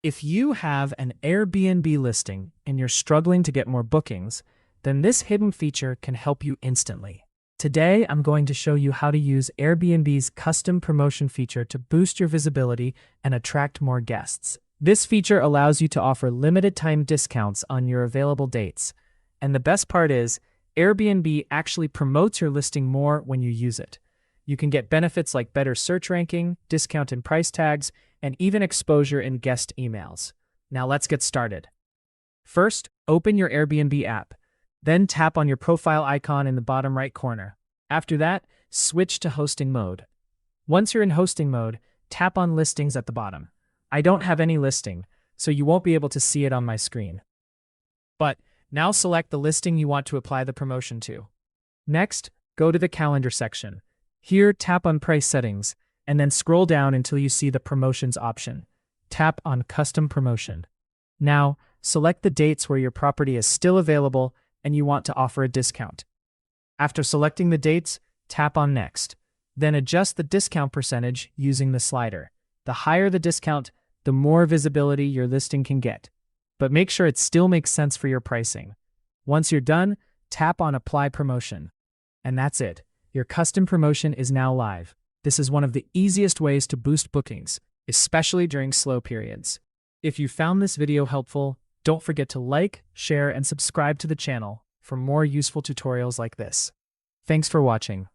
If you have an Airbnb listing and you're struggling to get more bookings, then this hidden feature can help you instantly. Today, I'm going to show you how to use Airbnb's custom promotion feature to boost your visibility and attract more guests. This feature allows you to offer limited time discounts on your available dates. And the best part is, Airbnb actually promotes your listing more when you use it. You can get benefits like better search ranking, discount in price tags, and even exposure in guest emails. Now let's get started. First, open your Airbnb app. Then tap on your profile icon in the bottom right corner. After that, switch to hosting mode. Once you're in hosting mode, tap on listings at the bottom. I don't have any listing, so you won't be able to see it on my screen. But now select the listing you want to apply the promotion to. Next, go to the calendar section. Here, tap on price settings, and then scroll down until you see the promotions option. Tap on custom promotion. Now, select the dates where your property is still available and you want to offer a discount. After selecting the dates, tap on next. Then adjust the discount percentage using the slider. The higher the discount, the more visibility your listing can get. But make sure it still makes sense for your pricing. Once you're done, tap on Apply Promotion. And that's it. Your custom promotion is now live. This is one of the easiest ways to boost bookings, especially during slow periods. If you found this video helpful, don't forget to like, share, and subscribe to the channel for more useful tutorials like this. Thanks for watching.